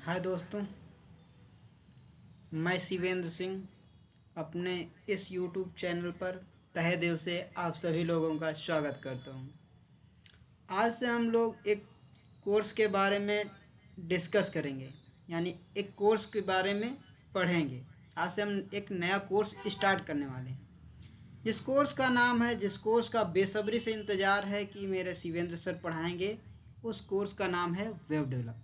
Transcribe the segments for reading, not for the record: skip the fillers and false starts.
हाय दोस्तों, मैं शिवेंद्र सिंह अपने इस यूट्यूब चैनल पर तहे दिल से आप सभी लोगों का स्वागत करता हूं। आज से हम लोग एक कोर्स के बारे में डिस्कस करेंगे, यानी एक कोर्स के बारे में पढ़ेंगे। आज से हम एक नया कोर्स स्टार्ट करने वाले हैं। जिस कोर्स का बेसब्री से इंतज़ार है कि मेरे शिवेंद्र सर पढ़ाएंगे, उस कोर्स का नाम है वेब डेवलपमेंट।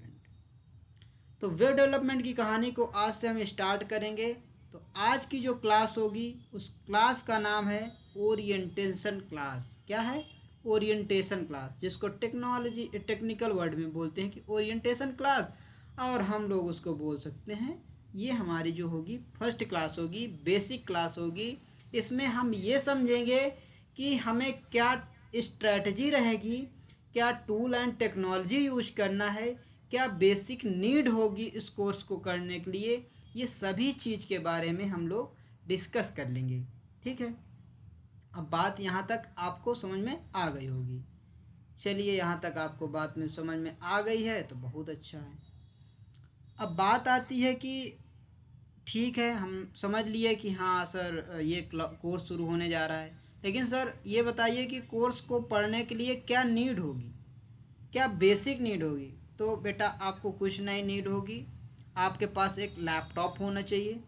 तो वेब डेवलपमेंट की कहानी को आज से हम स्टार्ट करेंगे। तो आज की जो क्लास होगी उस क्लास का नाम है ओरिएंटेशन क्लास। क्या है? ओरिएंटेशन क्लास, जिसको टेक्निकल वर्ड में बोलते हैं कि ओरिएंटेशन क्लास, और हम लोग उसको बोल सकते हैं ये हमारी जो होगी फर्स्ट क्लास होगी, बेसिक क्लास होगी। इसमें हम ये समझेंगे कि हमें क्या स्ट्रैटेजी रहेगी, क्या टूल एंड टेक्नोलॉजी यूज करना है, क्या बेसिक नीड होगी इस कोर्स को करने के लिए। ये सभी चीज़ के बारे में हम लोग डिस्कस कर लेंगे। ठीक है, अब बात यहाँ तक आपको समझ में आ गई होगी। चलिए, यहाँ तक आपको बात में समझ में आ गई है तो बहुत अच्छा है। अब बात आती है कि ठीक है, हम समझ लिए कि हाँ सर, ये कोर्स शुरू होने जा रहा है, लेकिन सर ये बताइए कि कोर्स को पढ़ने के लिए क्या नीड होगी, क्या बेसिक नीड होगी। तो बेटा, आपको कुछ नहीं नीड होगी। आपके पास एक लैपटॉप होना चाहिए।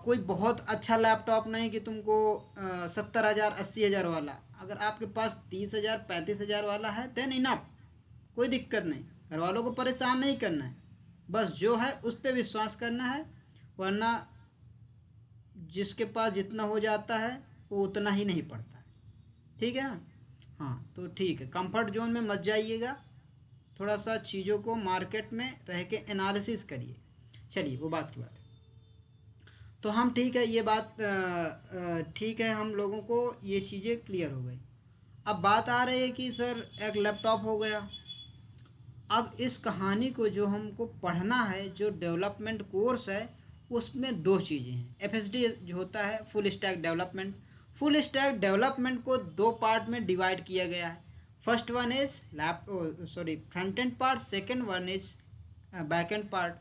कोई बहुत अच्छा लैपटॉप नहीं कि तुमको 70,000 80,000 वाला। अगर आपके पास 30,000 35,000 वाला है देन इनफ, कोई दिक्कत नहीं। घर वालों को परेशान नहीं करना है, बस जो है उस पर विश्वास करना है। वरना जिसके पास जितना हो जाता है वो उतना ही नहीं पढ़ता है। ठीक है ना? हाँ, तो ठीक है, कंफर्ट जोन में मत जाइएगा। थोड़ा सा चीज़ों को मार्केट में रह के एनालिसिस करिए। चलिए, वो बात की बात है। तो हम ठीक है, ये बात ठीक है, हम लोगों को ये चीज़ें क्लियर हो गई। अब बात आ रही है कि सर एक लैपटॉप हो गया। अब इस कहानी को जो हमको पढ़ना है, जो डेवलपमेंट कोर्स है, उसमें दो चीज़ें हैं। एफएसडी जो होता है full stack development. Full stack development को दो पार्ट में डिवाइड किया गया है। First one is front end part, second one is back and part.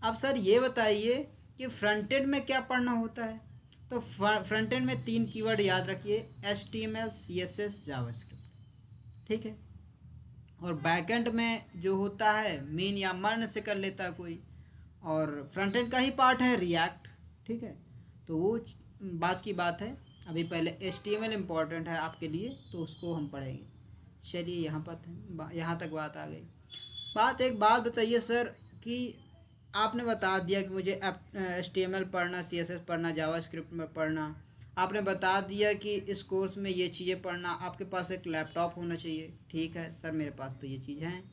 अब सर ये बताइए कि फ्रंट एंड में क्या पढ़ना होता है। तो फ्रंट एंड में तीन कीवर्ड याद रखिए: HTML, CSS, जावास्क्रिप्ट। ठीक है। और बैकएंड में जो होता है मेन या मर्न से कर लेता है कोई, और फ्रंट एंड का ही पार्ट है रिएक्ट। ठीक है, तो वो बात की बात है। अभी पहले HTML इम्पॉर्टेंट है आपके लिए, तो उसको हम पढ़ेंगे। चलिए, यहाँ तक बात आ गई। एक बात बताइए सर कि आपने बता दिया कि मुझे HTML पढ़ना, CSS पढ़ना, जावास्क्रिप्ट में पढ़ना। आपने बता दिया कि इस कोर्स में ये चीज़ें पढ़ना, आपके पास एक लैपटॉप होना चाहिए। ठीक है सर, मेरे पास तो ये चीज़ हैं।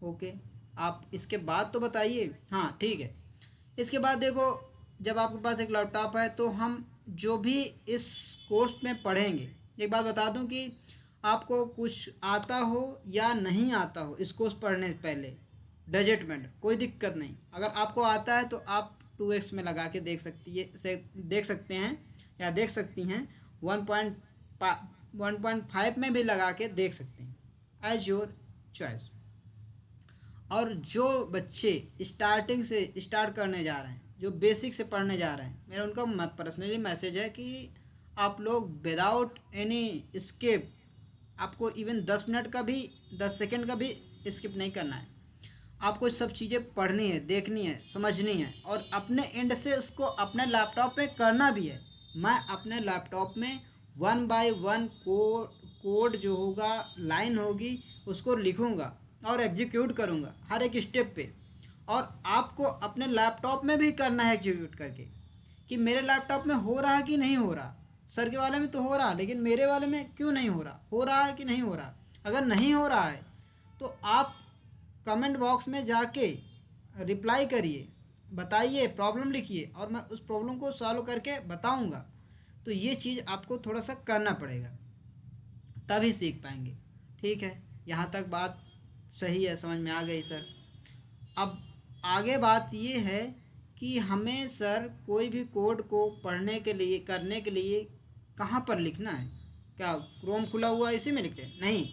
ओके, आप इसके बाद तो बताइए। हाँ ठीक है, इसके बाद देखो, जब आपके पास एक लैपटॉप है तो हम जो भी इस कोर्स में पढ़ेंगे, एक बात बता दूं कि आपको कुछ आता हो या नहीं आता हो इस कोर्स पढ़ने से पहले, डजेंट मैटर, कोई दिक्कत नहीं। अगर आपको आता है तो आप 2x में लगा के देख सकते हैं, या देख सकती हैं 1.5 में भी लगा के देख सकते हैं, एज योर चॉइस। और जो बच्चे स्टार्टिंग से स्टार्ट करने जा रहे हैं, जो बेसिक से पढ़ने जा रहे हैं, मेरा उनका पर्सनली मैसेज है कि आप लोग विदाउट एनी स्किप, आपको इवन 10 मिनट का भी, 10 सेकंड का भी स्किप नहीं करना है। आपको सब चीज़ें पढ़नी है, देखनी है, समझनी है, और अपने एंड से उसको अपने लैपटॉप में करना भी है। मैं अपने लैपटॉप में 1 बाय 1 कोड जो होगा, लाइन होगी, उसको लिखूँगा और एग्जीक्यूट करूँगा हर एक स्टेप पे। और आपको अपने लैपटॉप में भी करना है एग्जीक्यूट करके, कि मेरे लैपटॉप में हो रहा है कि नहीं हो रहा। सर के वाले में तो हो रहा, लेकिन मेरे वाले में क्यों नहीं हो रहा है कि नहीं हो रहा। अगर नहीं हो रहा है तो आप कमेंट बॉक्स में जाके रिप्लाई करिए, बताइए, प्रॉब्लम लिखिए, और मैं उस प्रॉब्लम को सॉल्व करके बताऊंगा। तो ये चीज़ आपको थोड़ा सा करना पड़ेगा, तभी सीख पाएंगे। ठीक है, यहाँ तक बात सही है, समझ में आ गई सर। अब आगे बात ये है कि हमें सर कोई भी कोड को पढ़ने के लिए, करने के लिए कहाँ पर लिखना है। क्या क्रोम खुला हुआ इसी में लिखते हैं? नहीं,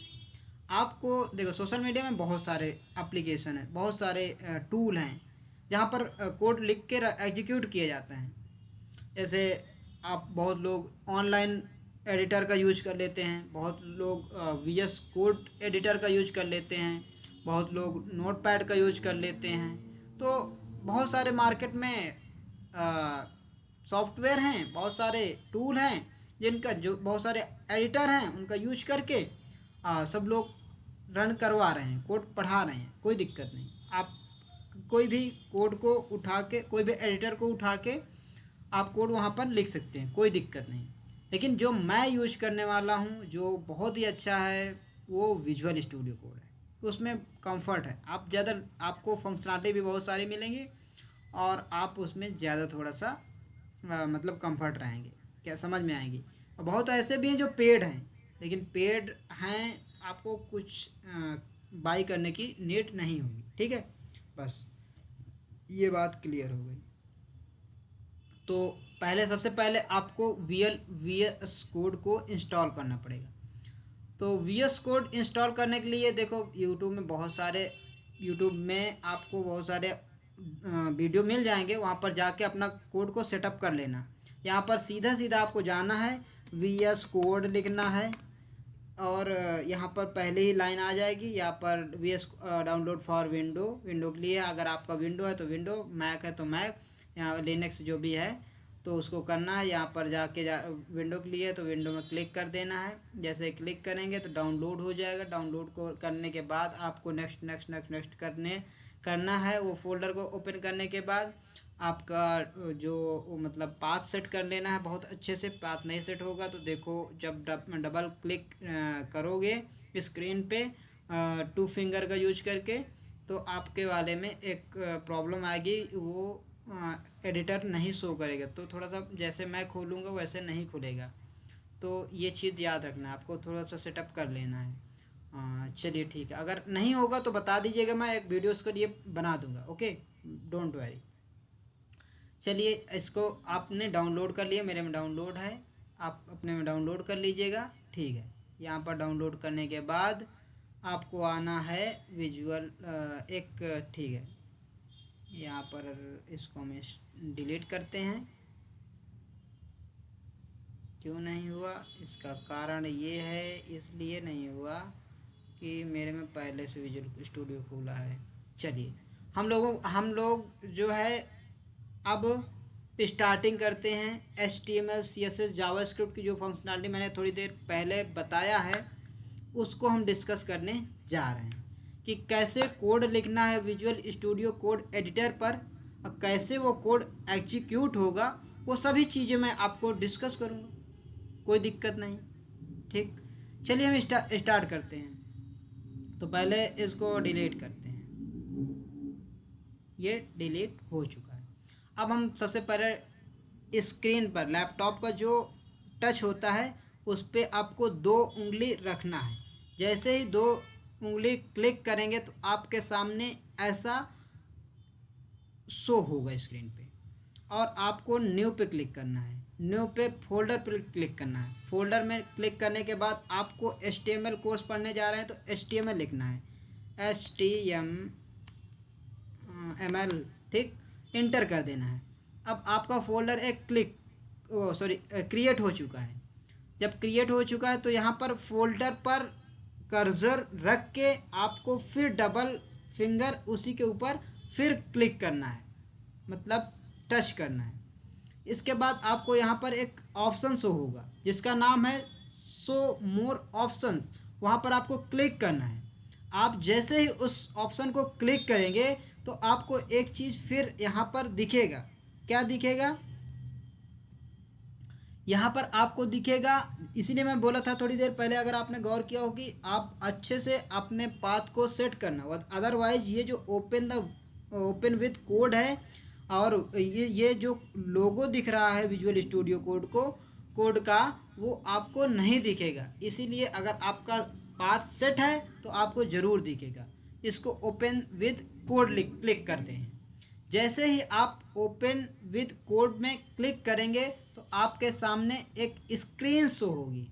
आपको देखो सोशल मीडिया में बहुत सारे एप्लीकेशन है, बहुत सारे टूल हैं जहाँ पर कोड लिख के एग्जीक्यूट किए जाते हैं। जैसे आप बहुत लोग ऑनलाइन एडिटर का यूज कर लेते हैं, बहुत लोग वीएस कोड एडिटर का यूज कर लेते हैं, बहुत लोग नोटपैड का यूज कर लेते हैं। तो बहुत सारे मार्केट में सॉफ्टवेयर हैं, बहुत सारे टूल हैं जिनका जो बहुत सारे एडिटर हैं उनका यूज करके सब लोग रन करवा रहे हैं, कोड पढ़ा रहे हैं। कोई दिक्कत नहीं, आप कोई भी कोड को उठा के, कोई भी एडिटर को उठा के आप कोड वहाँ पर लिख सकते हैं, कोई दिक्कत नहीं। लेकिन जो मैं यूज करने वाला हूँ जो बहुत ही अच्छा है वो विजुअल स्टूडियो कोड है। उसमें कंफर्ट है, आप ज़्यादा आपको फंक्शनलिटी भी बहुत सारी मिलेंगी और आप उसमें ज़्यादा थोड़ा सा मतलब कंफर्ट रहेंगे, क्या समझ में आएंगी। और बहुत ऐसे भी हैं जो पेड हैं, लेकिन पेड हैं आपको कुछ बाई करने की नीड नहीं होगी। ठीक है, बस ये बात क्लियर हो गई। तो पहले सबसे पहले आपको वी एस कोड को इंस्टॉल करना पड़ेगा। तो वी एस कोड इंस्टॉल करने के लिए देखो यूट्यूब में आपको बहुत सारे वीडियो मिल जाएंगे, वहाँ पर जाके अपना कोड को सेटअप कर लेना। यहाँ पर सीधा सीधा आपको जाना है, वी एस कोड लिखना है और यहाँ पर पहले ही लाइन आ जाएगी, यहाँ पर V S download for window के लिए, अगर आपका विंडो है तो विंडो, मैक है तो मैक, यहाँ लिनक्स जो भी है तो उसको करना है। यहाँ पर जाके विंडो के लिए तो विंडो में क्लिक कर देना है। जैसे क्लिक करेंगे तो डाउनलोड हो जाएगा। डाउनलोड को करने के बाद आपको नेक्स्ट नेक्स्ट नेक्स्ट नेक्स्ट करना है। वो फोल्डर को ओपन करने के बाद आपका जो मतलब पाथ सेट कर लेना है बहुत अच्छे से। पाथ नहीं सेट होगा तो देखो जब डबल क्लिक करोगे स्क्रीन पे 2 फिंगर का यूज करके तो आपके वाले में एक प्रॉब्लम आएगी, वो एडिटर नहीं शो करेगा। तो थोड़ा सा जैसे मैं खोलूँगा वैसे नहीं खुलेगा। तो ये चीज़ याद रखना है, आपको थोड़ा सा सेटअप कर लेना है। चलिए ठीक है, अगर नहीं होगा तो बता दीजिएगा, मैं एक वीडियो उसके लिए बना दूंगा। Okay, don't worry. चलिए इसको आपने डाउनलोड कर लिया, मेरे में डाउनलोड है, आप अपने में डाउनलोड कर लीजिएगा। ठीक है, यहाँ पर डाउनलोड करने के बाद आपको आना है विजुअल ठीक है, यहाँ पर इसको हम डिलीट करते हैं। क्यों नहीं हुआ, इसका कारण ये है, इसलिए नहीं हुआ कि मेरे में पहले से विजुअल स्टूडियो खुला है। चलिए हम लोग जो है अब स्टार्टिंग करते हैं। HTML CSS जावास्क्रिप्ट की जो फंक्शनलिटी मैंने थोड़ी देर पहले बताया है उसको हम डिस्कस करने जा रहे हैं कि कैसे कोड लिखना है विजुअल स्टूडियो कोड एडिटर पर और कैसे वो कोड एग्जीक्यूट होगा। वो सभी चीज़ें मैं आपको डिस्कस करूँगा, कोई दिक्कत नहीं। ठीक, चलिए हम स्टार्ट करते हैं। तो पहले इसको डिलीट करते हैं, ये डिलीट हो चुका है। अब हम सबसे पहले स्क्रीन पर लैपटॉप का जो टच होता है उस पर आपको 2 उंगली रखना है। जैसे ही 2 उंगली क्लिक करेंगे तो आपके सामने ऐसा शो होगा स्क्रीन पे और आपको न्यू पे क्लिक करना है। न्यू पे फोल्डर पे क्लिक करना है। फोल्डर में क्लिक करने के बाद आपको HTML कोर्स पढ़ने जा रहे हैं तो HTML लिखना है, HTML। ठीक, इंटर कर देना है। अब आपका फोल्डर एक क्रिएट हो चुका है। जब क्रिएट हो चुका है तो यहाँ पर फोल्डर पर कर्सर रख के आपको फिर डबल फिंगर उसी के ऊपर फिर क्लिक करना है, मतलब टच करना है। इसके बाद आपको यहाँ पर एक ऑप्शन शो होगा जिसका नाम है शो मोर ऑप्शंस, वहाँ पर आपको क्लिक करना है। आप जैसे ही उस ऑप्शन को क्लिक करेंगे तो आपको एक चीज़ फिर यहाँ पर दिखेगा। क्या दिखेगा, यहाँ पर आपको दिखेगा, इसीलिए मैं बोला था थोड़ी देर पहले, अगर आपने गौर किया हो कि आप अच्छे से अपने पाथ को सेट करना, अदरवाइज ये जो ओपन विथ कोड है और ये जो लोगो दिख रहा है विजुअल स्टूडियो कोड का वो आपको नहीं दिखेगा। इसीलिए अगर आपका पाथ सेट है तो आपको ज़रूर दिखेगा। इसको ओपन विथ कोड क्लिक करते हैं। जैसे ही आप ओपन विथ कोड में क्लिक करेंगे तो आपके सामने एक स्क्रीन शो होगी,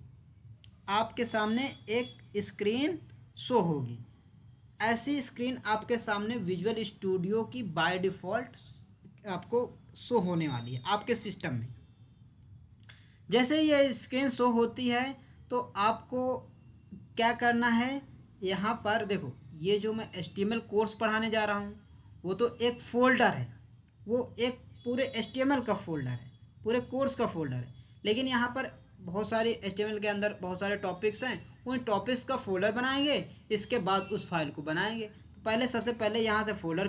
आपके सामने एक स्क्रीन शो होगी। ऐसी स्क्रीन आपके सामने विजुअल स्टूडियो की बाय डिफ़ॉल्ट आपको शो होने वाली है आपके सिस्टम में। जैसे ये स्क्रीन शो होती है तो आपको क्या करना है, यहाँ पर देखो ये जो मैं HTML कोर्स पढ़ाने जा रहा हूँ वो तो एक फ़ोल्डर है, वो एक पूरे HTML का फ़ोल्डर है, पूरे कोर्स का फ़ोल्डर है। लेकिन यहाँ पर बहुत सारी HTML के अंदर बहुत सारे टॉपिक्स हैं, उन टॉपिक्स का फ़ोल्डर बनाएंगे, इसके बाद उस फाइल को बनाएंगे। तो पहले सबसे पहले यहाँ से फ़ोल्डर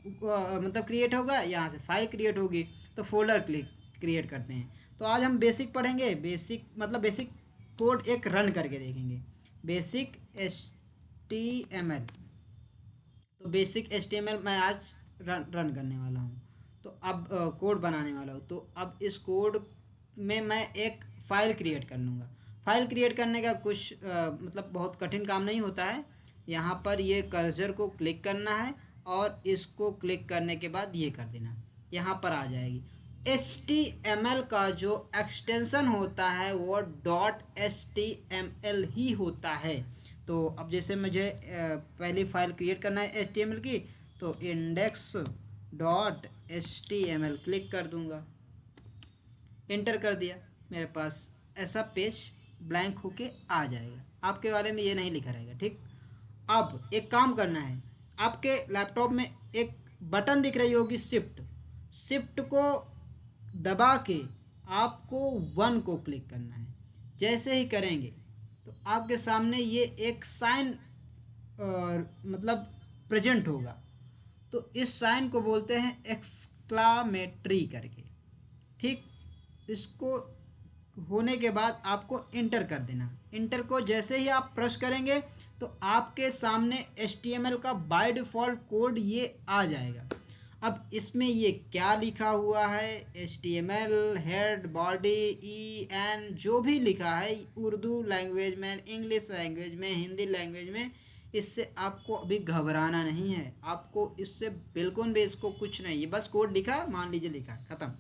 मतलब क्रिएट होगा, यहाँ से फाइल क्रिएट होगी, तो फ़ोल्डर क्रिएट करते हैं। तो आज हम बेसिक पढ़ेंगे, बेसिक मतलब बेसिक कोड एक रन करके देखेंगे, बेसिक HTML। तो बेसिक HTML मैं आज रन करने वाला हूँ। तो अब कोड बनाने वाला हूँ। तो अब इस कोड में मैं एक फ़ाइल क्रिएट कर लूँगा। फ़ाइल क्रिएट करने का कुछ मतलब बहुत कठिन काम नहीं होता है। यहाँ पर ये कर्सर को क्लिक करना है और इसको क्लिक करने के बाद ये कर देना, यहाँ पर आ जाएगी। HTML का जो एक्सटेंशन होता है वो .html ही होता है। तो अब जैसे मुझे पहली फ़ाइल क्रिएट करना है HTML की, तो index.html क्लिक कर दूंगा, इंटर कर दिया, मेरे पास ऐसा पेज ब्लैंक होके आ जाएगा। आपके वाले में ये नहीं लिखा रहेगा, ठीक। अब एक काम करना है, आपके लैपटॉप में एक बटन दिख रही होगी शिफ्ट को दबा के आपको 1 को क्लिक करना है। जैसे ही करेंगे तो आपके सामने ये एक साइन मतलब प्रेजेंट होगा। तो इस साइन को बोलते हैं एक्सक्लामेटरी करके, ठीक। इसको होने के बाद आपको इंटर कर देना। इंटर को जैसे ही आप प्रेस करेंगे तो आपके सामने HTML का बाय डिफ़ॉल्ट कोड ये आ जाएगा। अब इसमें ये क्या लिखा हुआ है, HTML हेड बॉडी EN जो भी लिखा है, उर्दू लैंग्वेज में, इंग्लिश लैंग्वेज में, हिंदी लैंग्वेज में, इससे आपको अभी घबराना नहीं है। आपको इससे बिल्कुल भी इसको कुछ नहीं, ये बस कोड लिखा, मान लीजिए लिखा, ख़त्म।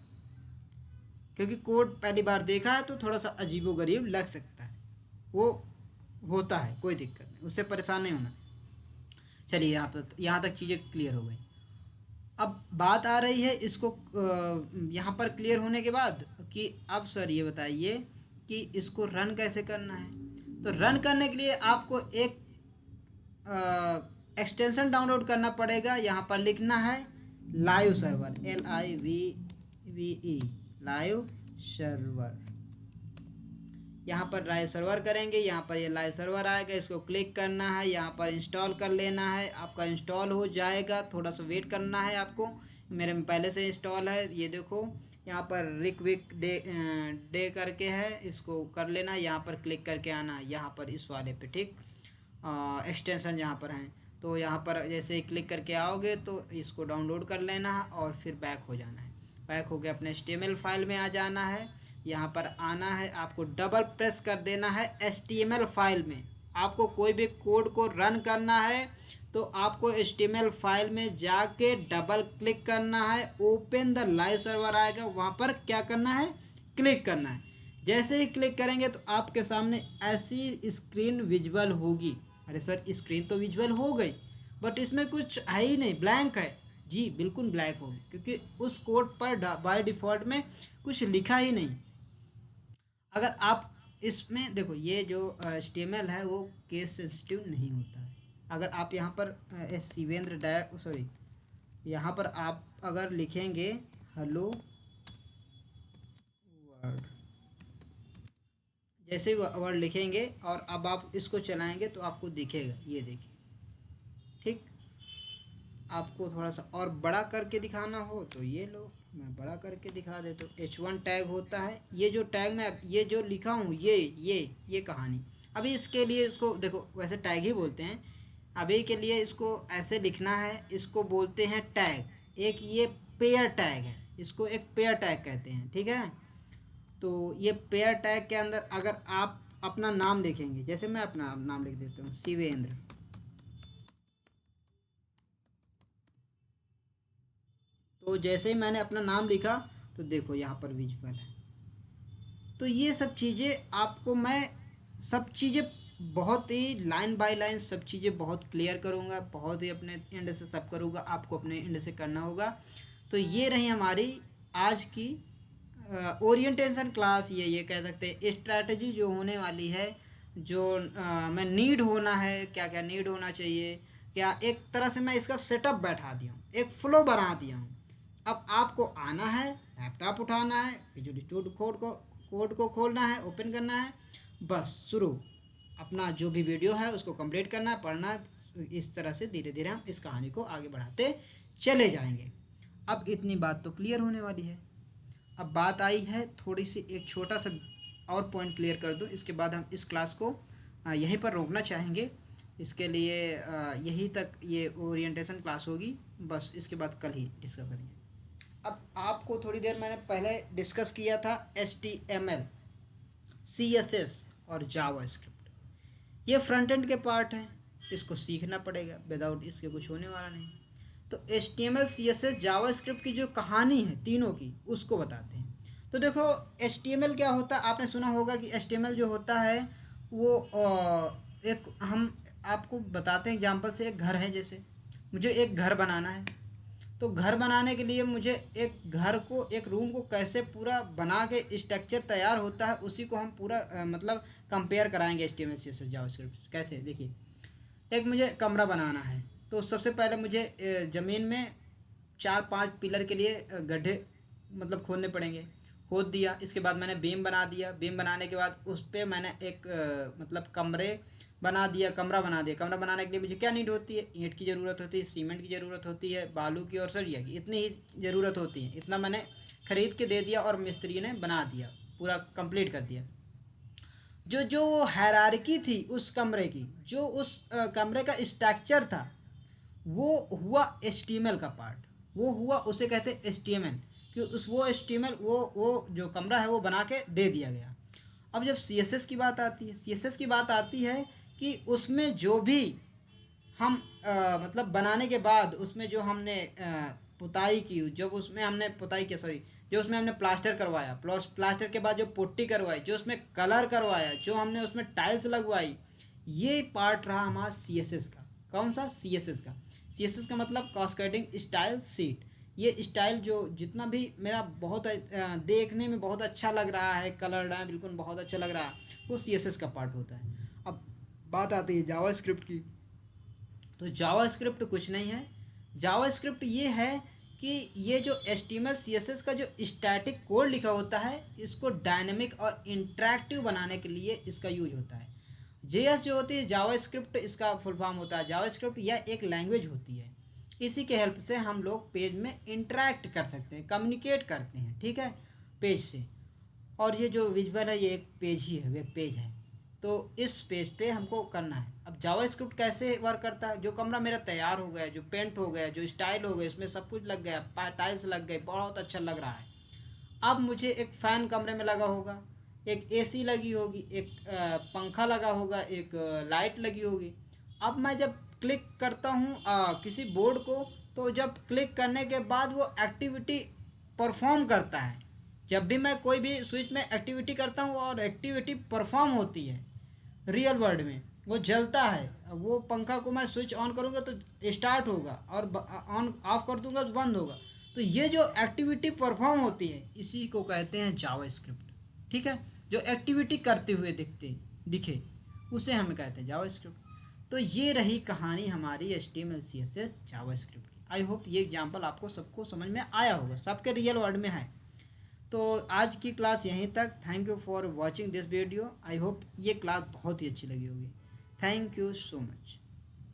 क्योंकि कोड पहली बार देखा है तो थोड़ा सा अजीबोगरीब लग सकता है, वो होता है, कोई दिक्कत नहीं, उससे परेशान नहीं होना। चलिए यहाँ तक चीज़ें क्लियर हो गई। अब बात आ रही है इसको यहाँ पर क्लियर होने के बाद कि अब सर ये बताइए कि इसको रन कैसे करना है। तो रन करने के लिए आपको एक एक्सटेंशन डाउनलोड करना पड़ेगा। यहाँ पर लिखना है live server, LIVE live server. यहाँ पर लाइव सर्वर करेंगे, यहाँ पर ये लाइव सर्वर आएगा, इसको क्लिक करना है, यहाँ पर इंस्टॉल कर लेना है। आपका इंस्टॉल हो जाएगा, थोड़ा सा वेट करना है आपको। मेरे में पहले से इंस्टॉल है, ये देखो यहाँ पर रिक्विक डे करके है, इसको कर लेना। यहाँ पर क्लिक करके आना है, यहाँ पर इस वाले पे, ठीक। एक्सटेंशन यहाँ पर हैं, तो यहाँ पर जैसे ही क्लिक करके आओगे तो इसको डाउनलोड कर लेना है और फिर बैक हो जाना है। बैक हो के अपने HTML फाइल में आ जाना है, यहाँ पर आना है, आपको डबल प्रेस कर देना है HTML फाइल में। आपको कोई भी कोड को रन करना है तो आपको HTML फाइल में जाके डबल क्लिक करना है, ओपन द लाइव सर्वर आएगा, वहाँ पर क्या करना है, क्लिक करना है। जैसे ही क्लिक करेंगे तो आपके सामने ऐसी स्क्रीन विजुअल होगी। अरे सर स्क्रीन तो विजुअल हो गई बट इसमें कुछ है ही नहीं, ब्लैंक है। जी बिल्कुल ब्लैंक होगी, क्योंकि उस कोड पर बाय डिफ़ॉल्ट में कुछ लिखा ही नहीं। अगर आप इसमें देखो, ये जो HTML है वो केस सेंसिटिव नहीं होता है। अगर आप यहाँ पर शिवेंद्र सॉरी, यहाँ पर आप अगर लिखेंगे हेलो वर्ड, जैसे वर्ड लिखेंगे और अब आप इसको चलाएंगे तो आपको दिखेगा, ये देखिए, ठीक। आपको थोड़ा सा और बड़ा करके दिखाना हो तो ये लो, मैं बड़ा करके दिखा देता हूँ। H1 टैग होता है, ये जो टैग मैं ये जो लिखा हूँ ये कहानी। अभी इसके लिए इसको देखो, वैसे टैग ही बोलते हैं, अभी के लिए इसको ऐसे लिखना है, इसको बोलते हैं टैग। एक ये पेयर टैग है, इसको एक पेयर टैग कहते हैं, ठीक है। तो ये पेयर टैग के अंदर अगर आप अपना नाम लिखेंगे, जैसे मैं अपना नाम लिख देता हूँ शिवेंद्र, तो जैसे ही मैंने अपना नाम लिखा तो देखो यहाँ पर विजुअल है। तो ये सब चीज़ें आपको मैं सब चीज़ें बहुत ही लाइन बाय लाइन सब चीज़ें बहुत क्लियर करूँगा, बहुत ही अपने एंड से सब करूँगा, आपको अपने एंड से करना होगा। तो ये रही हमारी आज की ओरिएंटेशन क्लास, ये कह सकते हैं स्ट्रैटेजी जो होने वाली है, जो मैं नीड होना है, क्या क्या नीड होना चाहिए, क्या एक तरह से मैं इसका सेटअप बैठा दिया हूँ, एक फ्लो बना दिया हूँ। अब आपको आना है, लैपटॉप उठाना है, विजुअल स्टूडियो कोड को खोलना है, ओपन करना है, बस शुरू, अपना जो भी वीडियो है उसको कंप्लीट करना है, पढ़ना है। इस तरह से धीरे धीरे हम इस कहानी को आगे बढ़ाते चले जाएंगे। अब इतनी बात तो क्लियर होने वाली है। अब बात आई है थोड़ी सी, एक छोटा सा और पॉइंट क्लियर कर दूं, इसके बाद हम इस क्लास को यहीं पर रोकना चाहेंगे। इसके लिए यहीं तक ये ओरिएंटेशन क्लास होगी, बस इसके बाद कल ही डिस्कस करेंगे। अब आपको थोड़ी देर मैंने पहले डिस्कस किया था HTML, CSS और जावास्क्रिप्ट, ये फ्रंट एंड के पार्ट हैं, इसको सीखना पड़ेगा, विदाउट इसके कुछ होने वाला नहीं। तो HTML, CSS, जावास्क्रिप्ट की जो कहानी है तीनों की, उसको बताते हैं। तो देखो HTML क्या होता है, आपने सुना होगा कि HTML जो होता है वो एक, हम आपको बताते हैं एग्जांपल से, एक घर है, जैसे मुझे एक घर बनाना है, तो घर बनाने के लिए मुझे एक घर को, एक रूम को कैसे पूरा बना के स्ट्रक्चर तैयार होता है, उसी को हम पूरा मतलब कंपेयर कराएंगे HTML, CSS, जावास्क्रिप्ट। कैसे, देखिए, एक मुझे कमरा बनाना है, तो सबसे पहले मुझे ज़मीन में 4-5 पिलर के लिए गड्ढे मतलब खोदने पड़ेंगे। खोद दिया, इसके बाद मैंने बीम बना दिया, बीम बनाने के बाद उस पर मैंने एक मतलब कमरा बना दिया। कमरा बनाने के लिए मुझे क्या नीड होती है, ईंट की ज़रूरत होती है, सीमेंट की ज़रूरत होती है, बालू की और सरिया की, इतनी ही ज़रूरत होती है। इतना मैंने ख़रीद के दे दिया और मिस्त्री ने बना दिया, पूरा कंप्लीट कर दिया। जो जो हायरार्की थी उस कमरे की, जो उस कमरे का स्ट्रक्चर था, वो हुआ HTML का पार्ट, वो हुआ, उसे कहते हैं HTML, कि वो HTML, वो जो कमरा है वो बना के दे दिया गया। अब जब CSS की बात आती है, CSS की बात आती है कि उसमें जो भी हम मतलब बनाने के बाद उसमें जो हमने पुताई की, जब उसमें हमने पुताई की, सॉरी, जो उसमें हमने प्लास्टर करवाया, प्लास्टर के बाद जो पुट्टी करवाई, जो उसमें कलर करवाया, जो हमने उसमें टाइल्स लगवाई, ये पार्ट रहा हमारा CSS का। कौन सा, CSS का। CSS का मतलब कास्केडिंग स्टाइल शीट। ये स्टाइल जो जितना भी मेरा बहुत देखने में बहुत अच्छा लग रहा है, कलर्ड है बिल्कुल, बहुत अच्छा लग रहा है, वो CSS का पार्ट होता है। अब बात आती है जावास्क्रिप्ट की। तो जावास्क्रिप्ट कुछ नहीं है, जावास्क्रिप्ट ये है कि ये जो HTML, CSS का जो स्टैटिक कोड लिखा होता है, इसको डायनेमिक और इंटरेक्टिव बनाने के लिए इसका यूज होता है। JS जो होती है, जावास्क्रिप्ट, इसका फुल फॉर्म होता है जावास्क्रिप्ट, यह एक लैंग्वेज होती है। इसी के हेल्प से हम लोग पेज में इंटरेक्ट कर सकते हैं, कम्युनिकेट करते हैं, ठीक है, पेज से। और ये जो विजुअल है, ये एक पेज ही है, वेब पेज है, तो इस पेज पे हमको करना है। अब जावास्क्रिप्ट कैसे वर्क करता है, जो कमरा मेरा तैयार हो गया, जो पेंट हो गया, जो स्टाइल हो गया, इसमें सब कुछ लग गया, टाइल्स लग गए, बहुत अच्छा लग रहा है। अब मुझे एक फ़ैन कमरे में लगा होगा, एक AC लगी होगी, एक पंखा लगा होगा, एक लाइट लगी होगी। अब मैं जब क्लिक करता हूँ किसी बोर्ड को, तो जब क्लिक करने के बाद वो एक्टिविटी परफॉर्म करता है। जब भी मैं कोई भी स्विच में एक्टिविटी करता हूँ और एक्टिविटी परफॉर्म होती है रियल वर्ल्ड में, वो जलता है। वो पंखा को मैं स्विच ऑन करूँगा तो स्टार्ट होगा, और ऑन ऑफ कर दूंगा तो बंद होगा। तो ये जो एक्टिविटी परफॉर्म होती है, इसी को कहते हैं जावास्क्रिप्ट, ठीक है। जो एक्टिविटी करते हुए दिखे, उसे हम कहते हैं जावास्क्रिप्ट। तो ये रही कहानी हमारी HTML, CSS, जावास्क्रिप्ट की। आई होप ये एग्जांपल आपको सबको समझ में आया होगा, सबके रियल वर्ल्ड में है। तो आज की क्लास यहीं तक। Thank you for watching this video. I hope ये क्लास बहुत ही अच्छी लगी होगी। Thank you so much.